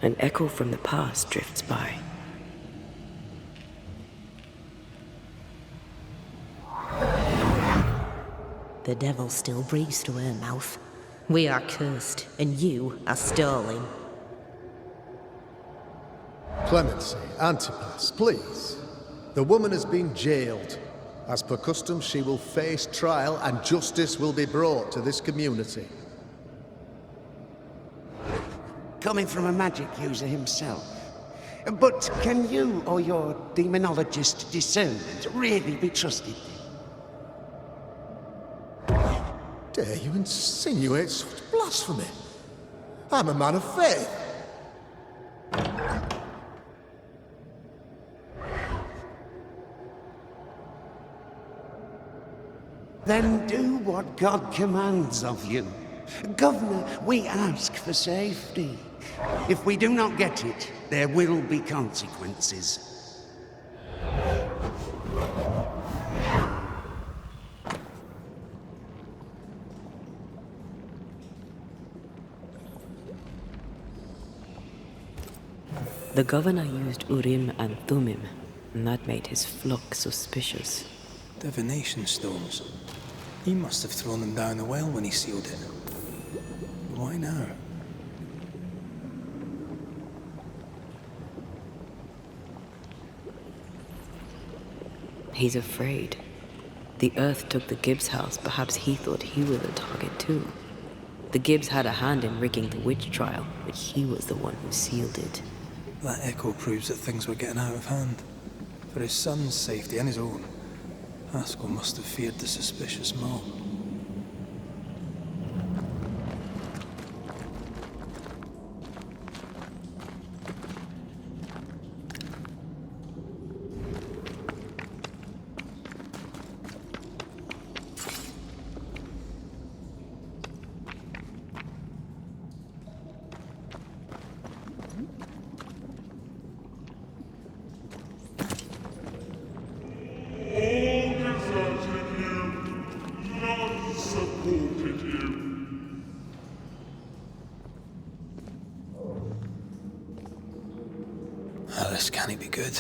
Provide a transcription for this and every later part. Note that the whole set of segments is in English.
An echo from the past drifts by. The devil still breathes through her mouth. We are cursed, and you are stolen. Clemency, Antipas, please. The woman has been jailed. As per custom, she will face trial and justice will be brought to this community. Coming from a magic user himself. But can you or your demonologist discernment really be trusted? Dare you insinuate such blasphemy? I'm a man of faith. Then do what God commands of you. Governor, we ask for safety. If we do not get it, there will be consequences. The governor used Urim and Thummim, and that made his flock suspicious. Divination stones. He must have thrown them down the well when he sealed it. Why now? He's afraid. The Earth took the Gibbs house. Perhaps he thought he was a target too. The Gibbs had a hand in rigging the witch trial, but he was the one who sealed it. That echo proves that things were getting out of hand. For his son's safety and his own, Haskell must have feared the suspicious mob. This can't be good.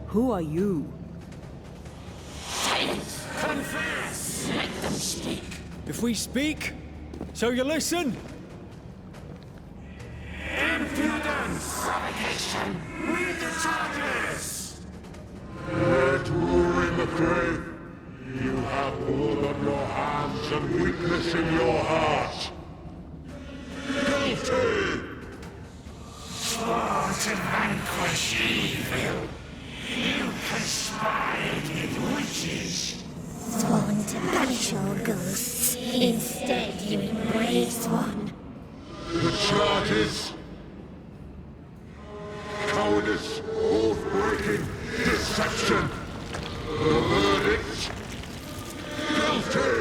Who are you? Confess! Make them speak! If we speak, so you listen? Impudence! Provocation! Read the charges! Rid Macrey, you have blood on your hands and weakness in your heart. Guilty! For to vanquish evil, you conspired with witches. Sworn to banish all ghosts, instead you embrace one. The charges: cowardice, oath-breaking, deception. The verdict: guilty.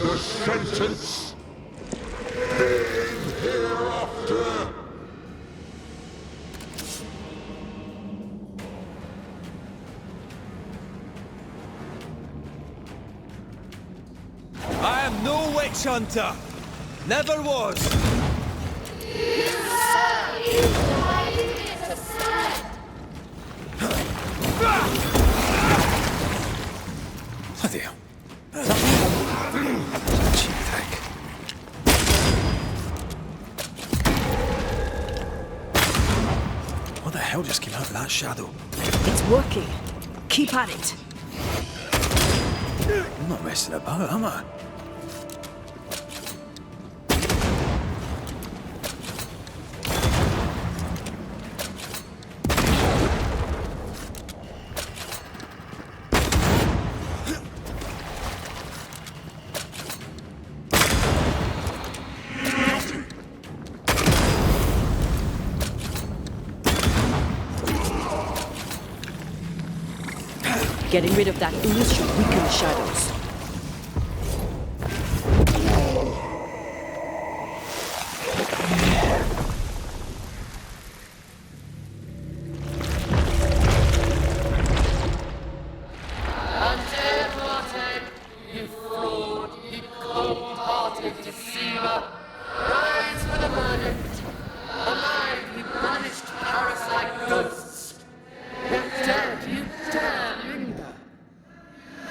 The sentence: pain hereafter. I am no witch hunter. Never was. Bloody hell. Cheap trick. What the hell just came out of that shadow? It's working. Keep at it. I'm not messing about, am I? Getting rid of that ooze should weaken the shadows. Antea Duarte, you fraud, you cold-hearted deceiver, rise for the verdict. Alive, you banished parasite ghosts. If dead, you dare linger.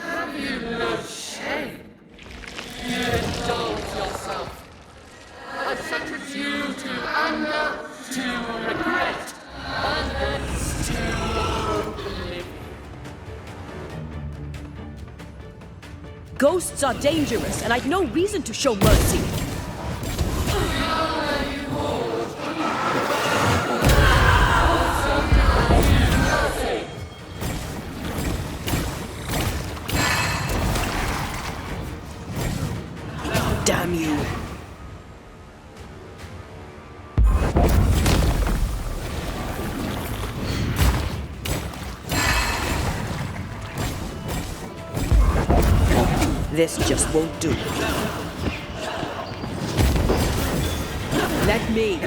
Have you no shame? You indulge yourself. I sentence you to anger, to regret, and hence to oblivion. Ghosts are dangerous, and I'd no reason to show mercy. Damn you. This just won't do. Let me.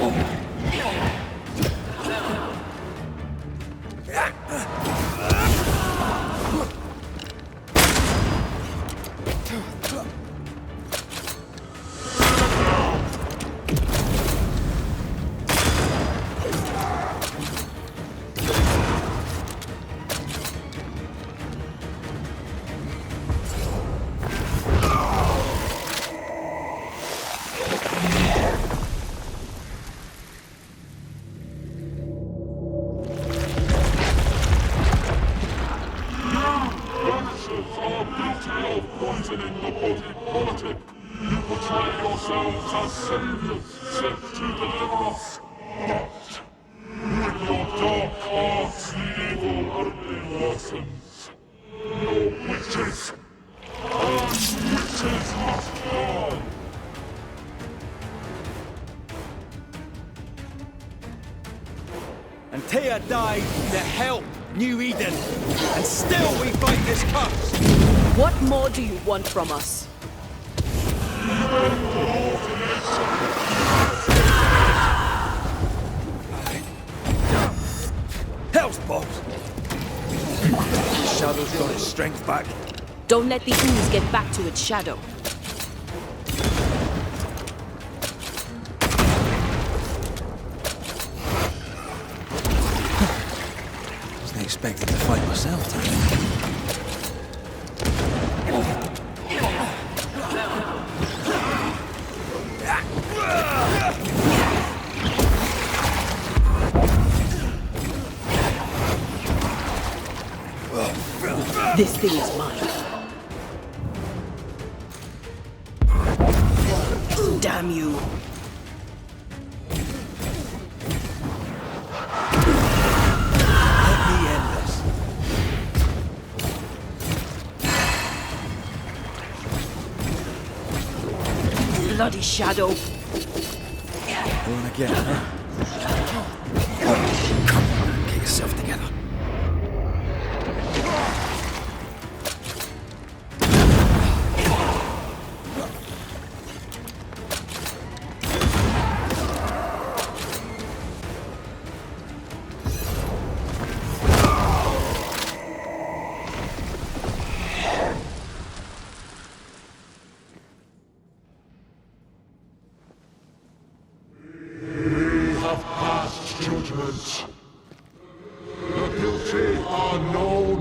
Poisoning the body politic. You portray yourselves as saviors sent to deliver us. But with your dark hearts, the evil only worsens. Your witches, and witches must die. Антея died to help Nью-Иден, and still we fight this curse! What more do you want from us? Hell's balls! Shadow's got its strength back. Don't let the ooze get back to its shadow. Wasn't expecting to fight myself today. This thing is mine. Damn you. Let me end this. Bloody shadow. Going again, huh? Come on, get yourself together. The guilty are known.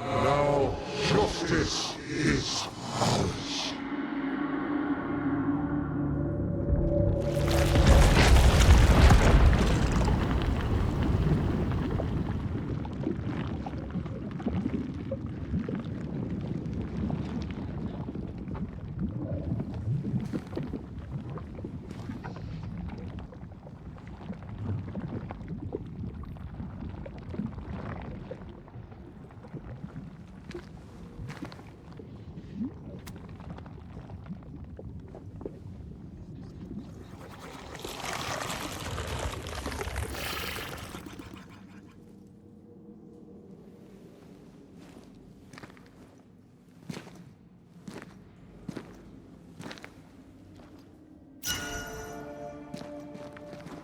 Now justice is ours.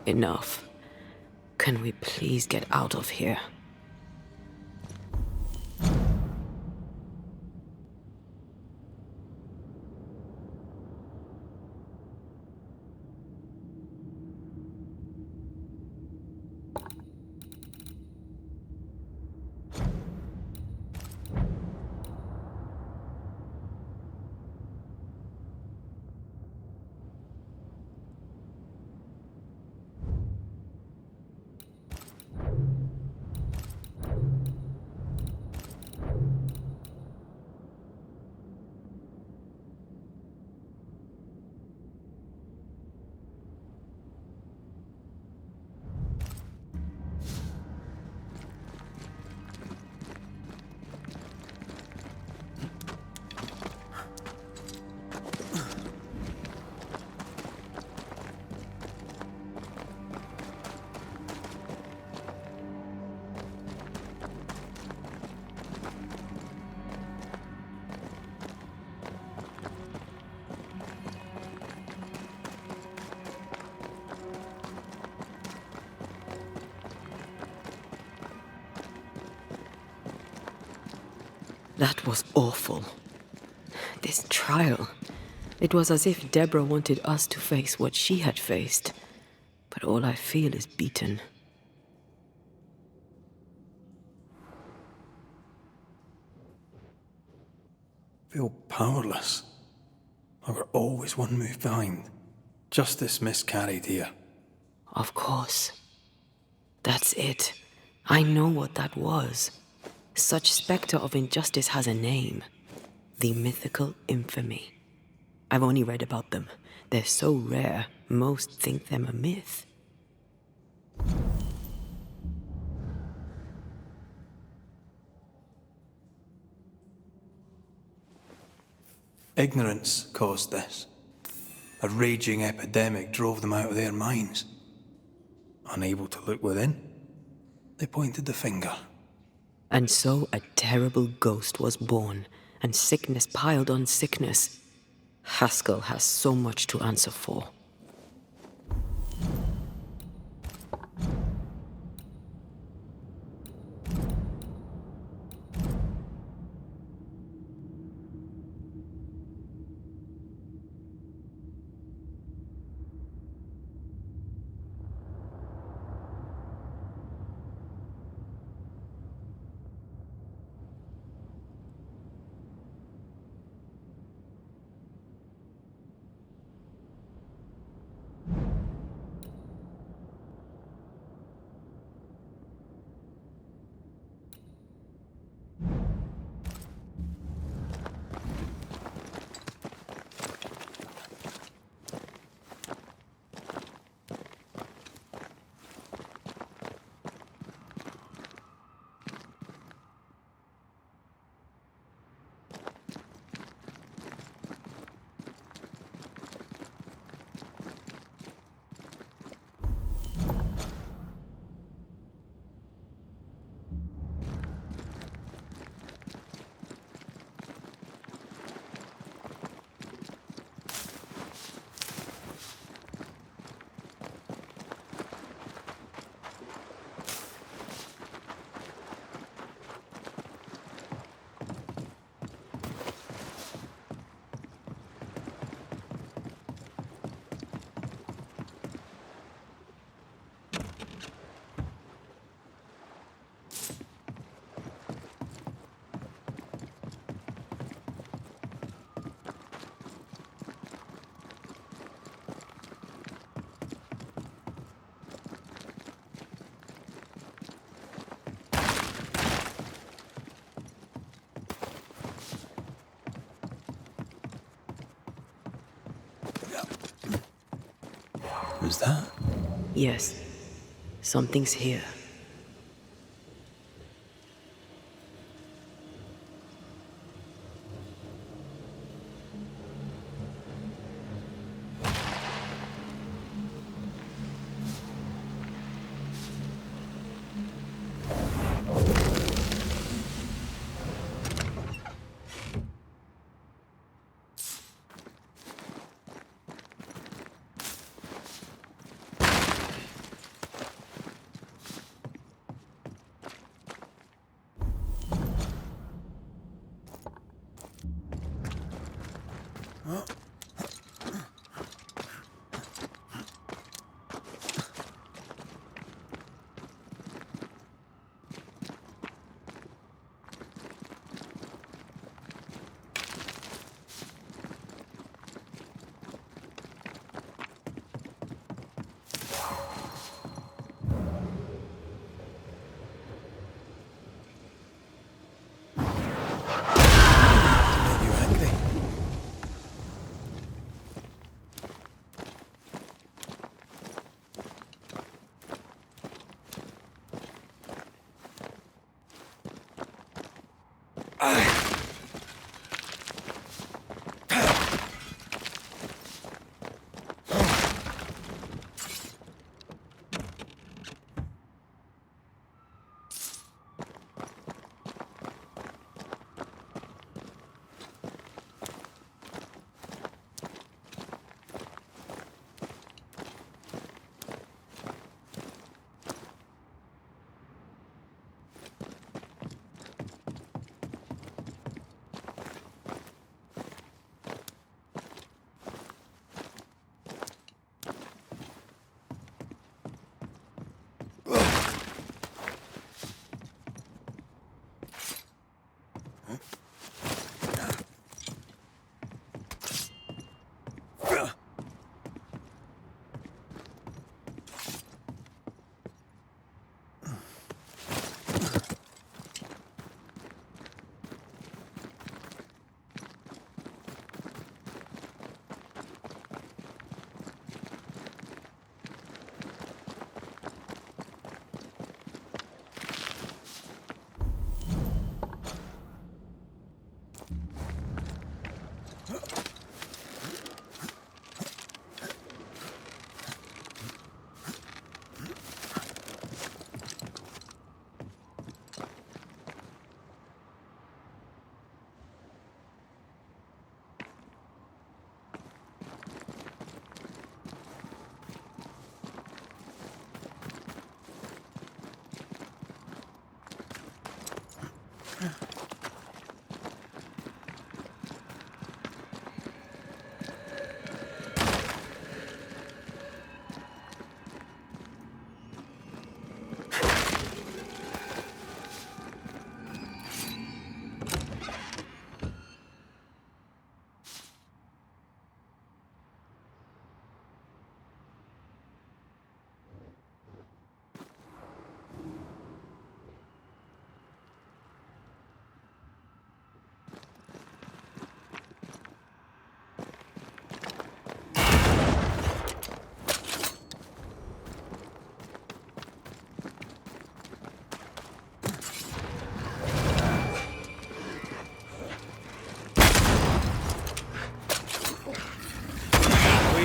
Enough. Can we please get out of here? That was awful. This trial. It was as if Deborah wanted us to face what she had faced. But all I feel is beaten. Feel powerless. I were always one move behind. Justice miscarried here. Of course. That's it. I know what that was. Such spectre of injustice has a name. The mythical infamy. I've only read about them. They're so rare, most think them a myth. Ignorance caused this. A raging epidemic drove them out of their minds. Unable to look within, they pointed the finger. And so a terrible ghost was born, and sickness piled on sickness. Haskell has so much to answer for. Was that? Yes. Something's here.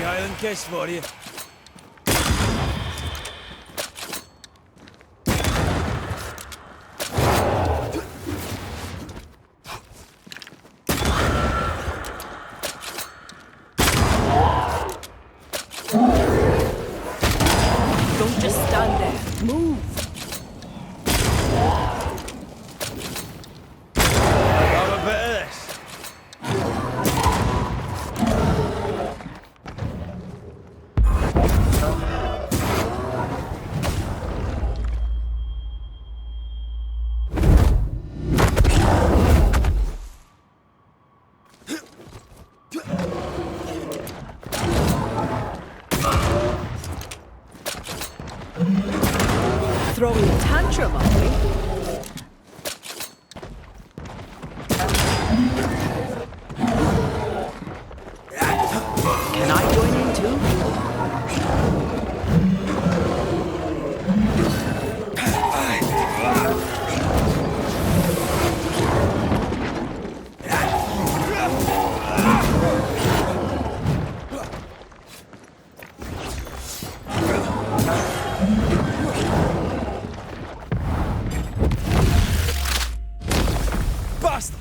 Highland kiss for you. Don't just stand there. Move. Have a bit of this. Throwing a tantrum, are we? Can I join in too? Bastard!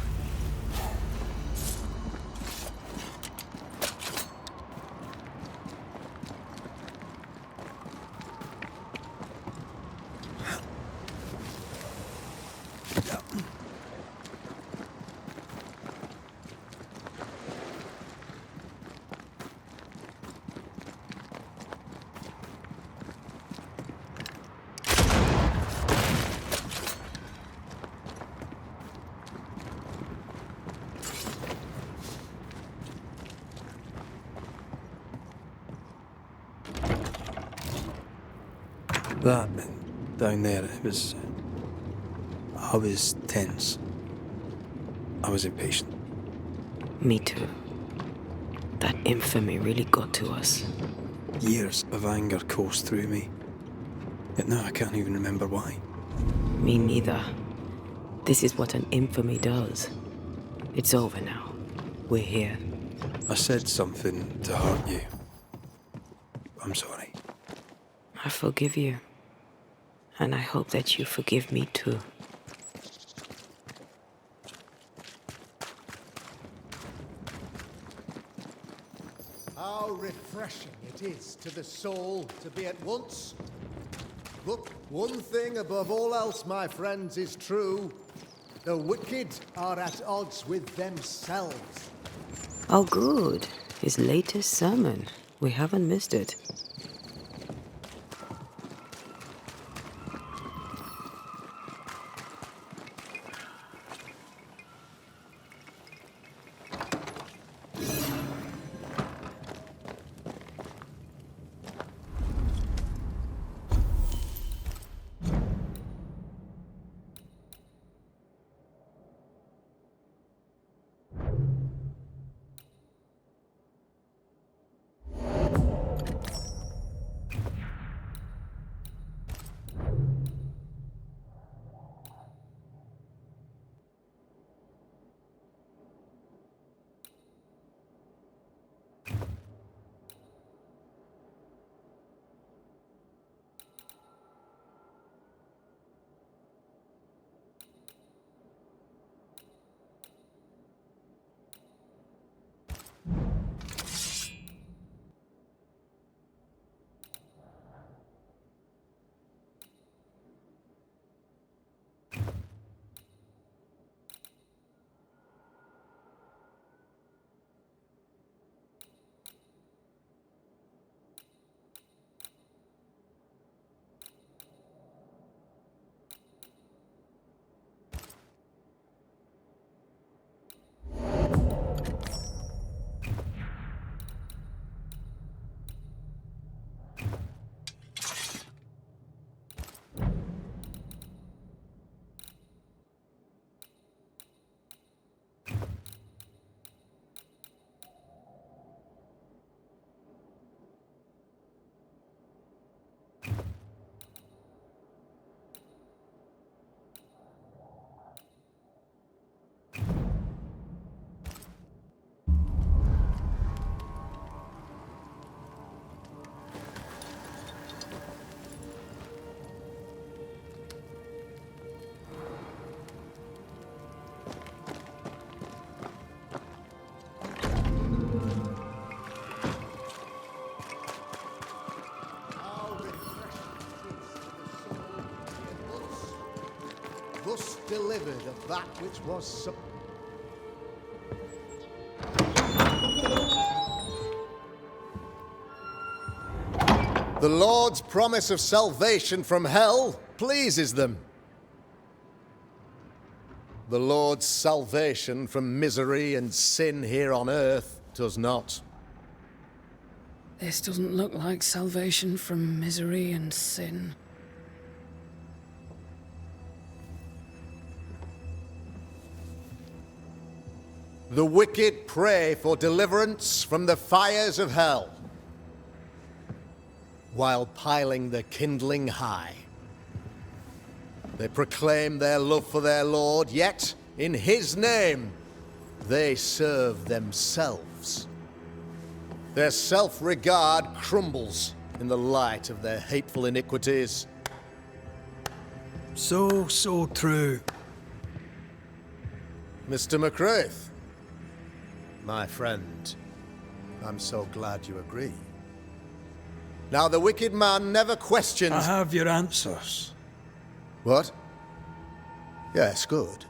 That down there, it was... I was tense. I was impatient. Me too. That infamy really got to us. Years of anger coursed through me. Yet now I can't even remember why. Me neither. This is what an infamy does. It's over now. We're here. I said something to hurt you. I'm sorry. I forgive you. And I hope that you forgive me too. How refreshing it is to the soul to be at once. But one thing above all else, my friends, is true. The wicked are at odds with themselves. Oh, good. His latest sermon. We haven't missed it. Thus delivered of that which was The Lord's promise of salvation from hell pleases them. The Lord's salvation from misery and sin here on earth does not. This doesn't look like salvation from misery and sin. The wicked pray for deliverance from the fires of hell, while piling the kindling high. They proclaim their love for their Lord, yet in his name they serve themselves. Their self-regard crumbles in the light of their hateful iniquities. So true. Mr. Macrae, my friend, I'm so glad you agree. Now, the wicked man never questions... I have your answers. What? Yes, good.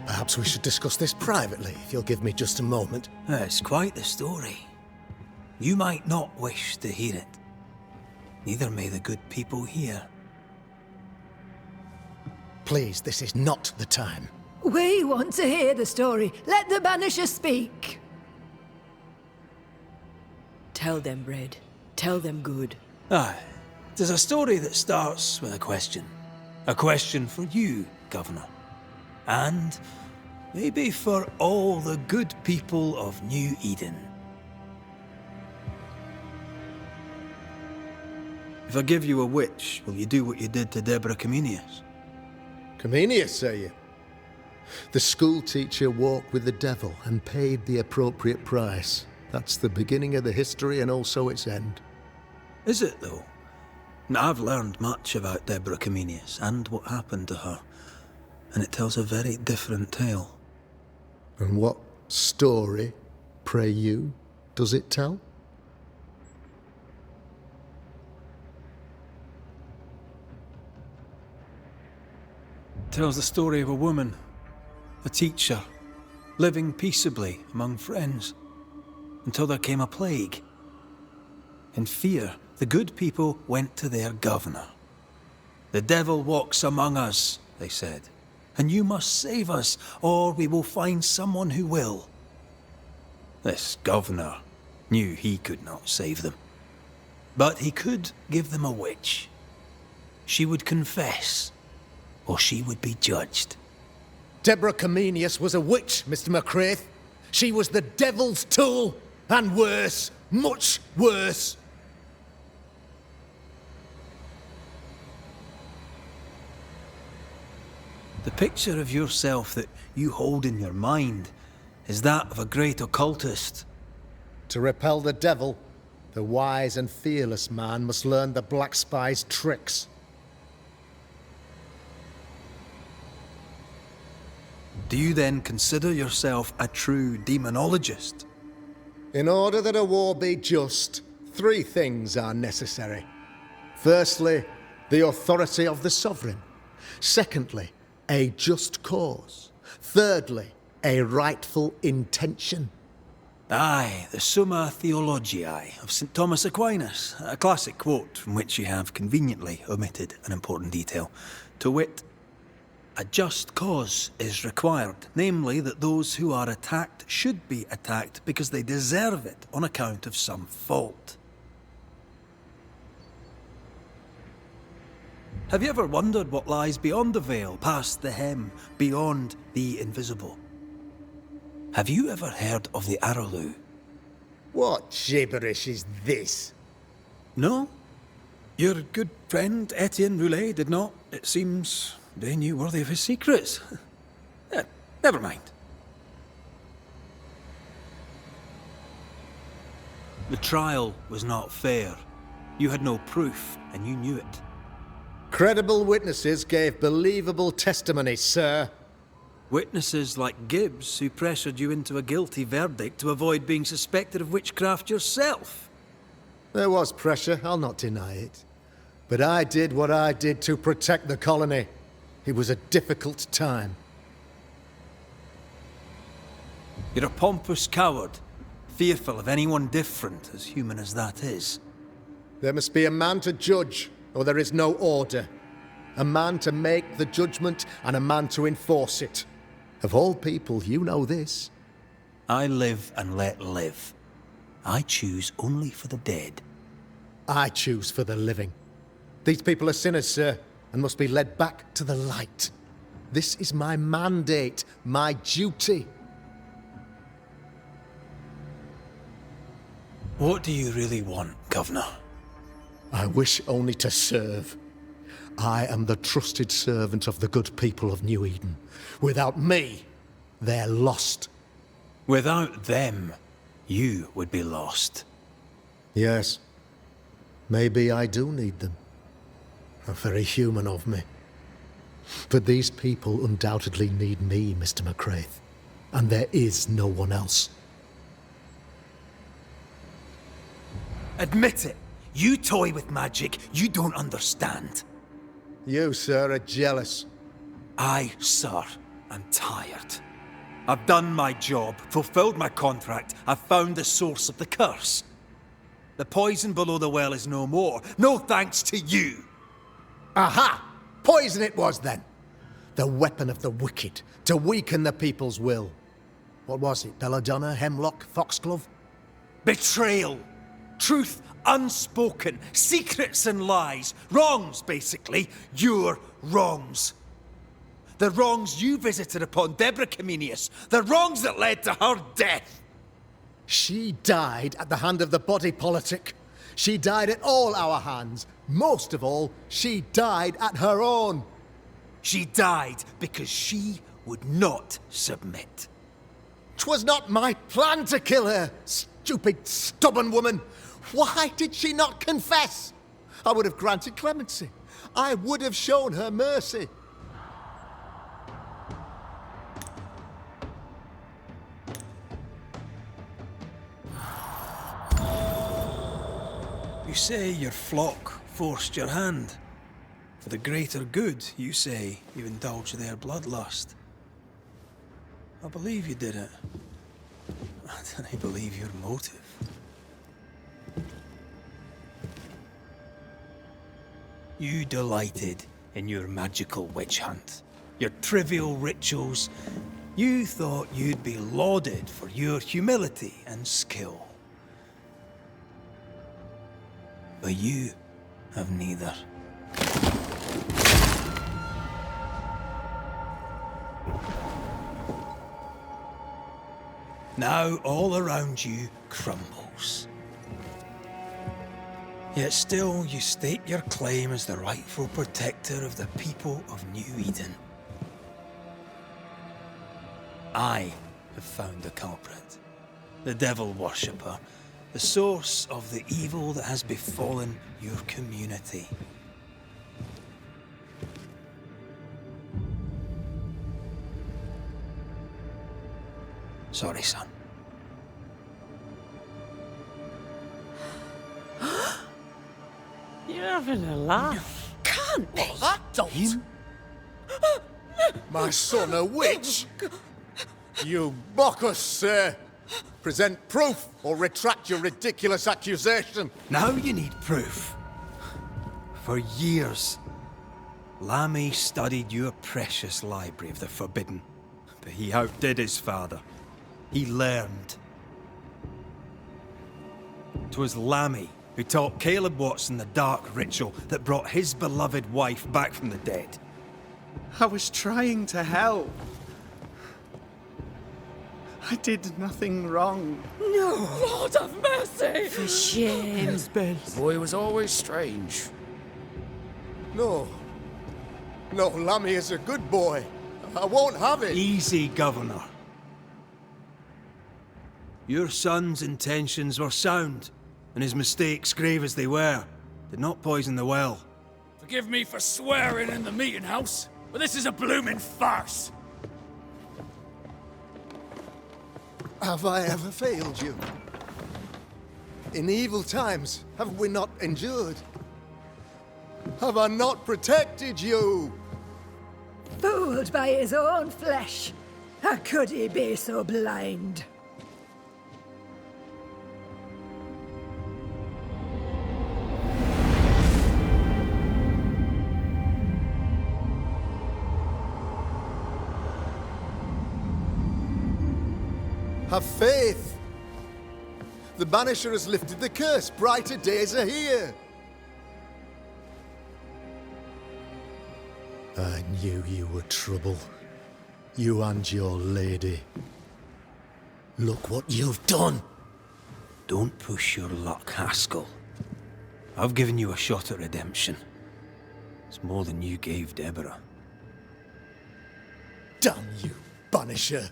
Perhaps we should discuss this privately, if you'll give me just a moment. It's quite the story. You might not wish to hear it. Neither may the good people here. Please, this is not the time. We want to hear the story. Let the Banishers speak. Tell them, Red. Tell them good. Aye. There's a story that starts with a question. A question for you, Governor. And maybe for all the good people of Nью-Иден. If I give you a witch, will you do what you did to Deborah Comenius? Comenius, say you? The school teacher walked with the devil and paid the appropriate price. That's the beginning of the history and also its end. Is it, though? Now, I've learned much about Deborah Comenius and what happened to her, and it tells a very different tale. And what story, pray you, does it tell? It tells the story of a woman, a teacher, living peaceably among friends, until there came a plague. In fear, the good people went to their governor. "The devil walks among us," they said, "and you must save us, or we will find someone who will." This governor knew he could not save them, but he could give them a witch. She would confess, or she would be judged. Deborah Comenius was a witch, Mr. Macrae. She was the devil's tool, and worse, much worse. The picture of yourself that you hold in your mind is that of a great occultist. To repel the devil, the wise and fearless man must learn the Black Spy's tricks. Do you then consider yourself a true demonologist? In order that a war be just, 3 things are necessary. Firstly, the authority of the sovereign. Secondly, a just cause. Thirdly, a rightful intention. Aye, the Summa Theologiae of St. Thomas Aquinas, a classic quote from which you have conveniently omitted an important detail, to wit, "A just cause is required, namely that those who are attacked should be attacked because they deserve it on account of some fault." Have you ever wondered what lies beyond the veil, past the hem, beyond the invisible? Have you ever heard of the Araloo? What gibberish is this? No? Your good friend Etienne Roulet did not, it seems, deign you worthy of his secrets. Never mind. The trial was not fair. You had no proof, and you knew it. Credible witnesses gave believable testimony, sir. Witnesses like Gibbs, who pressured you into a guilty verdict to avoid being suspected of witchcraft yourself. There was pressure, I'll not deny it. But I did what I did to protect the colony. It was a difficult time. You're a pompous coward, fearful of anyone different, as human as that is. There must be a man to judge, or there is no order. A man to make the judgment, and a man to enforce it. Of all people, you know this. I live and let live. I choose only for the dead. I choose for the living. These people are sinners, sir, and must be led back to the light. This is my mandate, my duty. What do you really want, Governor? I wish only to serve. I am the trusted servant of the good people of Nью-Иден. Without me, they're lost. Without them, you would be lost. Yes. Maybe I do need them. Very human of me. But these people undoubtedly need me, Mr. Macrae. And there is no one else. Admit it. You toy with magic you don't understand. You, sir, are jealous. I, sir, am tired. I've done my job, fulfilled my contract, I've found the source of the curse. The poison below the well is no more, no thanks to you. Aha! Poison it was, then. The weapon of the wicked, to weaken the people's will. What was it, belladonna, hemlock, foxglove? Betrayal. Truth unspoken, secrets and lies. Wrongs, basically. Your wrongs. The wrongs you visited upon Deborah Comenius. The wrongs that led to her death. She died at the hand of the body politic. She died at all our hands. Most of all, she died at her own. She died because she would not submit. 'Twas not my plan to kill her, stupid, stubborn woman. Why did she not confess? I would have granted clemency. I would have shown her mercy. You say your flock forced your hand. For the greater good, you say, you indulged their bloodlust. I believe you did it. I don't believe your motive. You delighted in your magical witch hunt, your trivial rituals. You thought you'd be lauded for your humility and skill. But you have neither. Now all around you crumbles. Yet still you state your claim as the rightful protector of the people of Nью-Иден. I have found the culprit, the devil worshipper, the source of the evil that has befallen your community. Sorry, son. You're having a laugh. Can't be. That don't. My son, a witch? You mock us, sir. Present proof or retract your ridiculous accusation. Now you need proof. For years, Lammy studied your precious library of the forbidden, but he outdid his father. He learned. 'Twas Lammy who taught Caleb Watson the dark ritual that brought his beloved wife back from the dead. I was trying to help. I did nothing wrong. No! Lord have mercy! For shame. Ben. The boy was always strange. No. No, Lammy is a good boy. I won't have it. Easy, Governor. Your son's intentions were sound, and his mistakes, grave as they were, did not poison the well. Forgive me for swearing in the meeting house, but this is a blooming farce. Have I ever failed you? In evil times, have we not endured? Have I not protected you? Fooled by his own flesh. How could he be so blind? Have faith. The Banisher has lifted the curse. Brighter days are here. I knew you were trouble. You and your lady. Look what you've done. Don't push your luck, Haskell. I've given you a shot at redemption. It's more than you gave Deborah. Damn you, Banisher.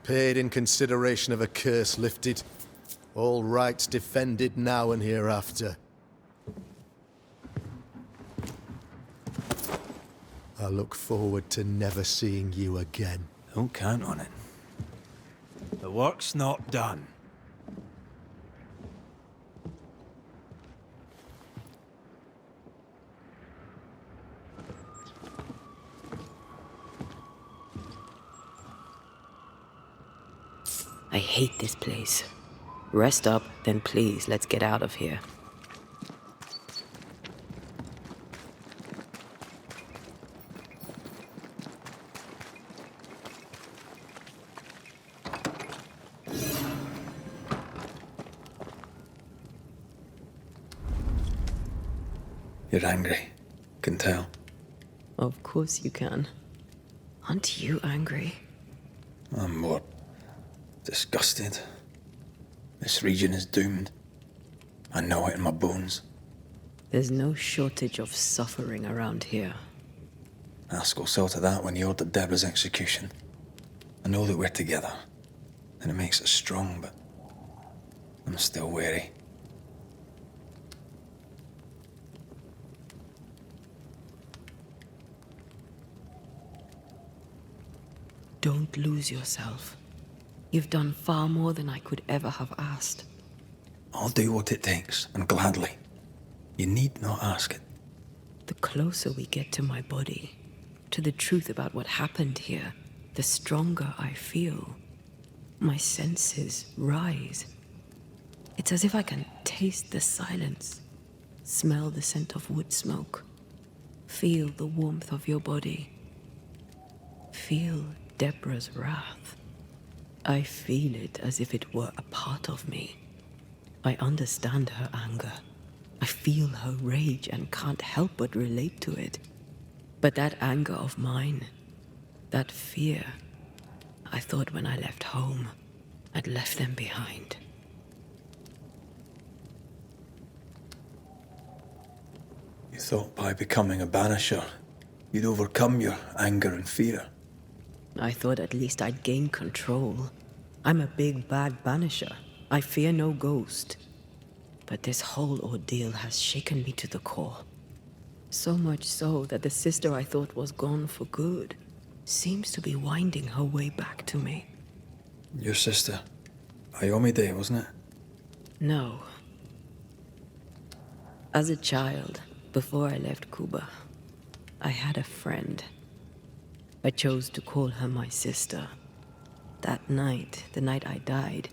Paid in consideration of a curse lifted. All rights defended now and hereafter. I look forward to never seeing you again. Don't count on it. The work's not done. I hate this place. Rest up, then please, let's get out of here. You're angry. Can tell. Of course you can. Aren't you angry? I'm more disgusted. This region is doomed. I know it in my bones. There's no shortage of suffering around here. Askell saw to that when he ordered Deborah's execution. I know that we're together, and it makes us strong, but I'm still wary. Don't lose yourself. You've done far more than I could ever have asked. I'll do what it takes, and gladly. You need not ask it. The closer we get to my body, to the truth about what happened here, the stronger I feel. My senses rise. It's as if I can taste the silence, smell the scent of wood smoke, feel the warmth of your body, feel Deborah's wrath. I feel it as if it were a part of me. I understand her anger. I feel her rage and can't help but relate to it. But that anger of mine, that fear, I thought when I left home, I'd left them behind. You thought by becoming a banisher, you'd overcome your anger and fear. I thought at least I'd gain control. I'm a big bad banisher. I fear no ghost. But this whole ordeal has shaken me to the core. So much so that the sister I thought was gone for good seems to be winding her way back to me. Your sister, Ayomide, wasn't it? No. As a child, before I left Cuba, I had a friend. I chose to call her my sister. That night, the night I died,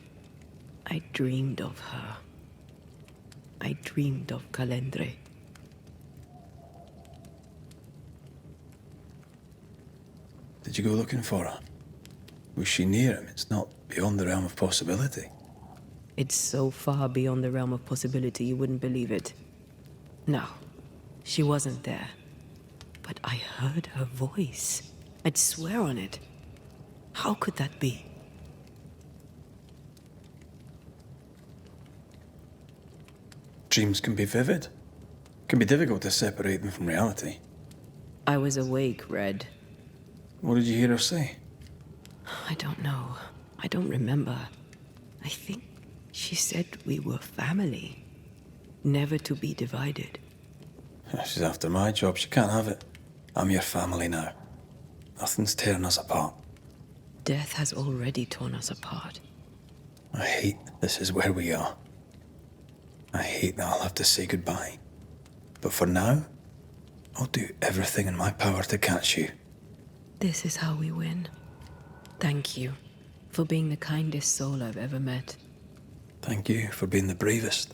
I dreamed of her. I dreamed of Calendre. Did you go looking for her? Was she near him? It's not beyond the realm of possibility. It's so far beyond the realm of possibility you wouldn't believe it. No, she wasn't there. But I heard her voice. I'd swear on it. How could that be? Dreams can be vivid. It can be difficult to separate them from reality. I was awake, Red. What did you hear her say? I don't know. I don't remember. I think she said we were family. Never to be divided. She's after my job. She can't have it. I'm your family now. Nothing's tearing us apart. Death has already torn us apart. I hate this is where we are. I hate that I'll have to say goodbye. But for now, I'll do everything in my power to catch you. This is how we win. Thank you for being the kindest soul I've ever met. Thank you for being the bravest.